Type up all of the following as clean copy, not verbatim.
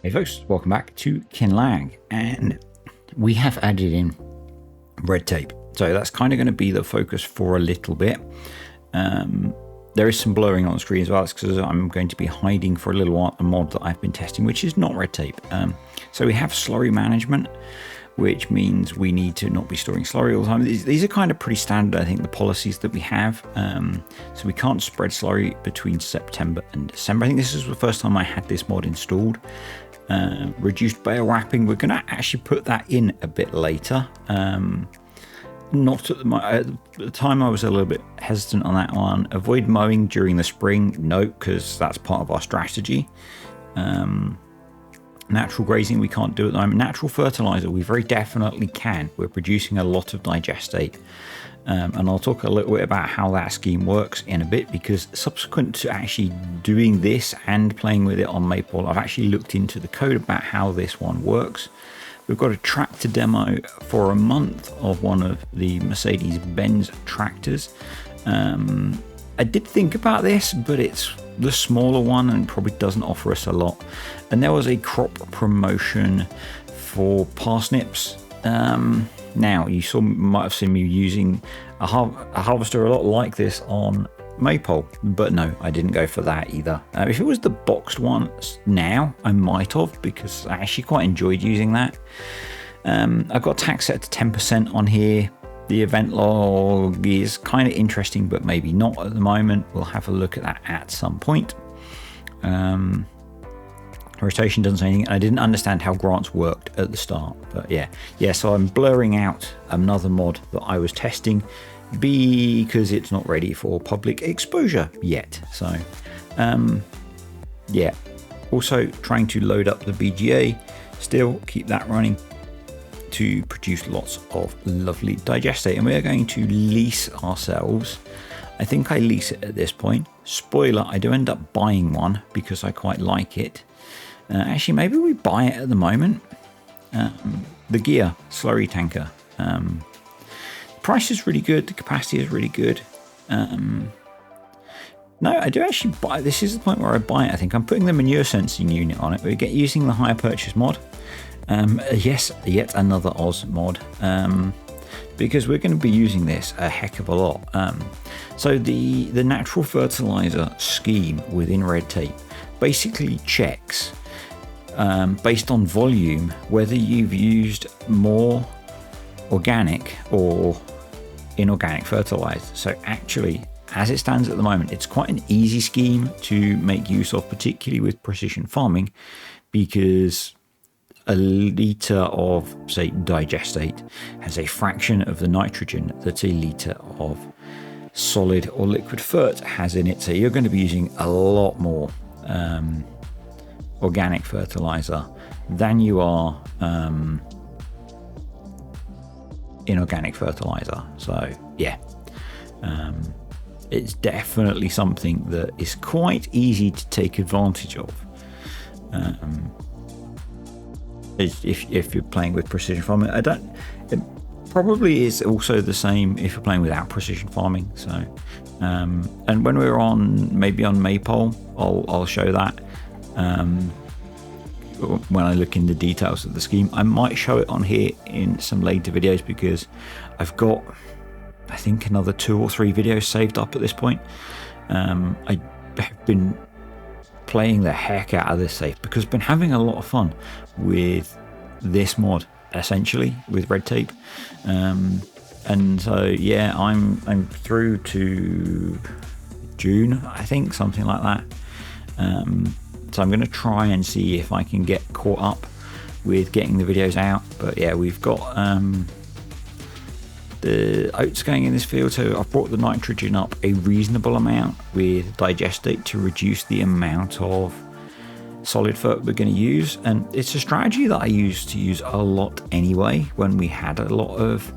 Hey folks, welcome back to Kinlaig, and we have added in red tape. So that's kind of going to be the focus for a little bit. There is some blurring on the screen as well. It's because I'm going to be hiding for a little while a mod that I've been testing, which is not red tape. So we have slurry management, which means we need to not be storing slurry all the time. These are kind of pretty standard, I think, the policies that we have. So we can't spread slurry between September and December. I think this is the first time I had this mod installed. Reduced bale wrapping, we're going to actually put that in a bit later. Not at the time, I was a little bit hesitant on that one. Avoid mowing during the spring, no, because that's part of our strategy. Natural grazing we can't do at the moment. Natural fertilizer we very definitely can. We're producing a lot of digestate, and I'll talk a little bit about how that scheme works in a bit, because subsequent to actually doing this and playing with it on Maple, I've actually looked into the code about how this one works. We've got a tractor demo for a month of one of the Mercedes-Benz tractors. I did think about this, but it's the smaller one and probably doesn't offer us a lot. And there was a crop promotion for parsnips. Now, you might have seen me using a harvester a lot like this on Maypole, but no, I didn't go for that either. If it was the boxed one now, I might have, because I actually quite enjoyed using that. I've got tax set to 10% on here. The event log is kind of interesting, but maybe not at the moment. We'll have a look at that at some point. Rotation doesn't say anything. I didn't understand how grants worked at the start, but yeah. So I'm blurring out another mod that I was testing because it's not ready for public exposure yet. So yeah, also trying to load up the BGA, still keep that running to produce lots of lovely digestate. And we are going to lease ourselves. I think I lease it at this point. Spoiler, I do end up buying one because I quite like it. Actually, maybe we buy it at the moment. The gear slurry tanker. The price is really good. The capacity is really good. No, I do actually buy. This is the point where I buy it. I think I'm putting the manure sensing unit on it. We get using the hire purchase mod. Yes, yet another Oz mod. Because we're going to be using this a heck of a lot. So the natural fertilizer scheme within red tape basically checks, based on volume, whether you've used more organic or inorganic fertilizer. So actually, as it stands at the moment, it's quite an easy scheme to make use of, particularly with precision farming, because a litre of, say, digestate has a fraction of the nitrogen that a litre of solid or liquid fert has in it. So you're going to be using a lot more organic fertilizer than you are inorganic fertilizer. So yeah, it's definitely something that is quite easy to take advantage of. If you're playing with precision farming, it probably is also the same if you're playing without precision farming. So, and when we're maybe on Maypole, I'll show that. When I look in the details of the scheme, I might show it on here in some later videos, because I've got, I think, another 2 or 3 videos saved up at this point. I have been playing the heck out of this safe because I've been having a lot of fun with this mod, essentially with red tape. And so yeah, I'm through to June, I think, something like that. So I'm going to try and see if I can get caught up with getting the videos out. But yeah, we've got the oats going in this field, so I've brought the nitrogen up a reasonable amount with digestate to reduce the amount of solid fert we're going to use. And it's a strategy that I used to use a lot anyway when we had a lot of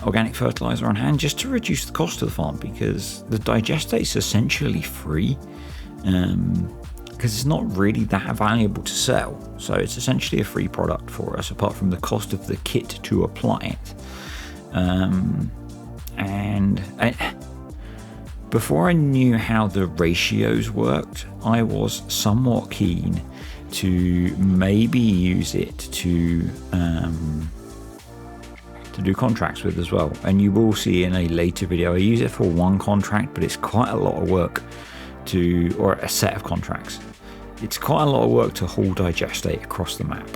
organic fertilizer on hand, just to reduce the cost of the farm, because the digestate is essentially free, because it's not really that valuable to sell. So it's essentially a free product for us, apart from the cost of the kit to apply it. And before I knew how the ratios worked, I was somewhat keen to maybe use it to do contracts with as well. And you will see in a later video I use it for one contract, but it's quite a lot of work or a set of contracts. It's quite a lot of work to haul digestate across the map,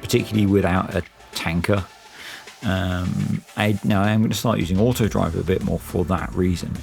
particularly without a tanker. Now I'm going to start using auto drive a bit more for that reason,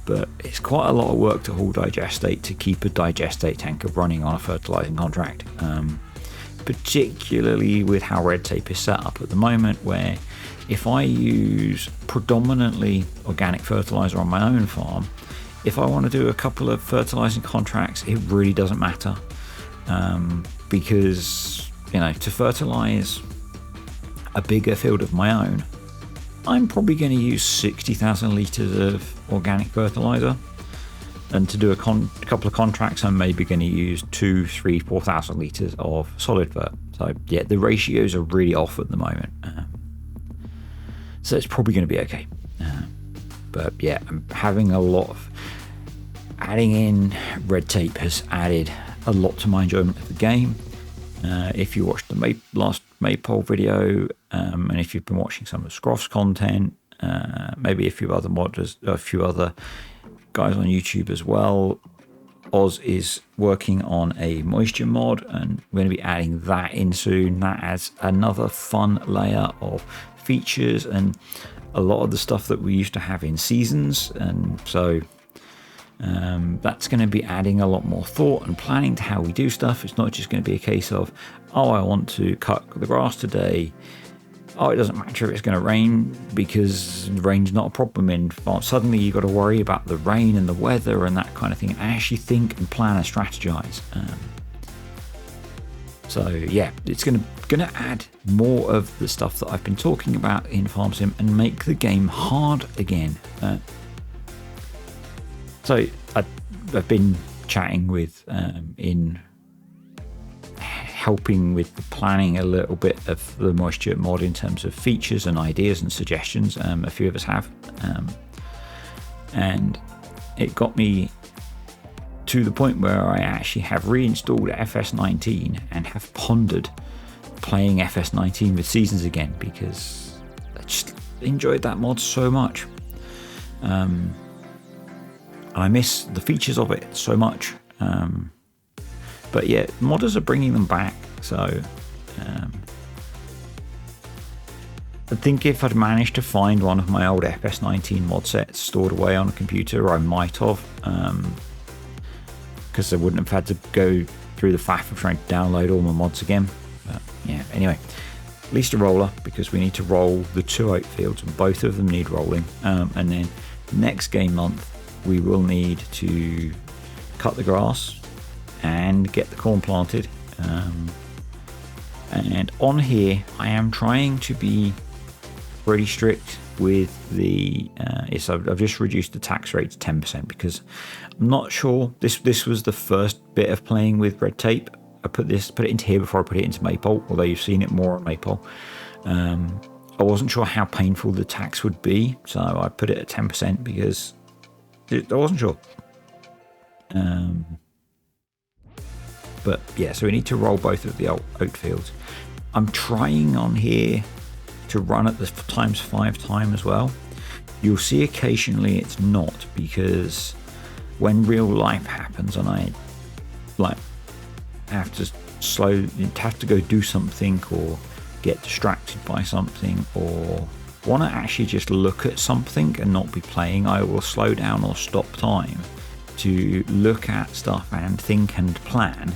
but it's quite a lot of work to haul digestate to keep a digestate tanker running on a fertilizing contract, particularly with how red tape is set up at the moment, where if I use predominantly organic fertilizer on my own farm, if I want to do a couple of fertilizing contracts, it really doesn't matter, because to fertilize a bigger field of my own, I'm probably going to use 60,000 litres of organic fertilizer, and to do a couple of contracts I'm maybe going to use 2, 3, 4,000 litres of solid fert. So yeah, the ratios are really off at the moment, so it's probably going to be okay, but yeah, I'm having a lot of adding in red tape has added a lot to my enjoyment of the game. If you watched the last Maypole video, and if you've been watching some of Scroff's content, maybe a few other modders, a few other guys on YouTube as well, Oz is working on a moisture mod, and we're going to be adding that in soon. That adds another fun layer of features and a lot of the stuff that we used to have in seasons, and so that's going to be adding a lot more thought and planning to how we do stuff. It's not just going to be a case of, oh, I want to cut the grass today. Oh, it doesn't matter if it's going to rain, because the rain's not a problem in farm. Suddenly you've got to worry about the rain and the weather and that kind of thing, and actually think and plan and strategize. So yeah, it's going to add more of the stuff that I've been talking about in Farm Sim and make the game hard again. So I've been chatting with in helping with the planning a little bit of the moisture mod in terms of features and ideas and suggestions. A few of us have, and it got me to the point where I actually have reinstalled FS19 and have pondered playing FS19 with seasons again, because I just enjoyed that mod so much. I miss the features of it so much, but yeah, modders are bringing them back. So I think if I'd managed to find one of my old FS19 mod sets stored away on a computer, I might have, because I wouldn't have had to go through the faff of trying to download all my mods again. But yeah, anyway, at least a roller, because we need to roll the 2 oat fields, and both of them need rolling, and then next game month we will need to cut the grass and get the corn planted. And on here I am trying to be pretty strict with the I've just reduced the tax rate to 10%, because I'm not sure, this was the first bit of playing with red tape. I put it into here before I put it into Maypole, although you've seen it more on Maypole. I wasn't sure how painful the tax would be, so I put it at 10% because I wasn't sure. But yeah, so we need to roll both of the oat fields. I'm trying on here to run at the ×5 time as well. You'll see occasionally it's not, because when real life happens and I have to go do something, or get distracted by something, or want to actually just look at something and not be playing, I will slow down or stop time to look at stuff and think and plan.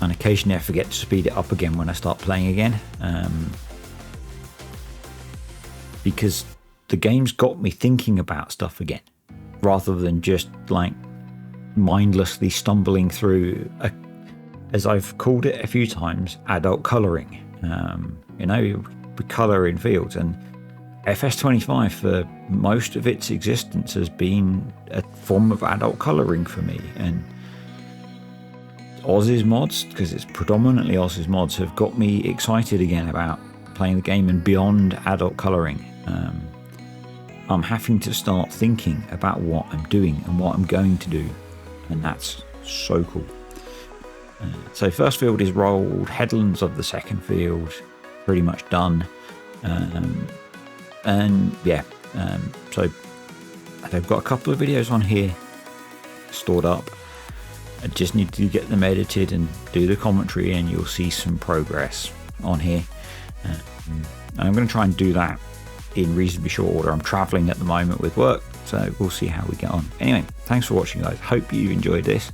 And occasionally I forget to speed it up again when I start playing again, because the game's got me thinking about stuff again, rather than just like mindlessly stumbling through as I've called it a few times, adult colouring. We colour in fields, and FS25 for most of its existence has been a form of adult colouring for me. And Oz's mods, because it's predominantly Oz's mods, have got me excited again about playing the game and beyond adult colouring. I'm having to start thinking about what I'm doing and what I'm going to do, and that's so cool. So first field is rolled, headlands of the second field pretty much done. And yeah, so I've got a couple of videos on here stored up. I just need to get them edited and do the commentary, and you'll see some progress on here. And I'm going to try and do that in reasonably short order. I'm traveling at the moment with work, so we'll see how we get on. Anyway, thanks for watching, guys. Hope you enjoyed this.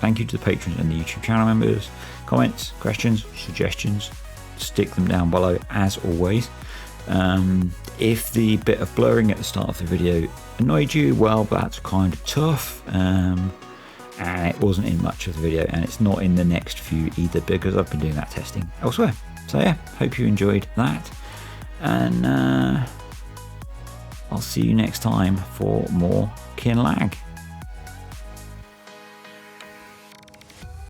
Thank you to the patrons and the YouTube channel members. Comments, questions, suggestions, stick them down below as always. If the bit of blurring at the start of the video annoyed you, well, that's kind of tough. And it wasn't in much of the video, and it's not in the next few either, because I've been doing that testing elsewhere. So yeah, hope you enjoyed that, and I'll see you next time for more Kinlaig.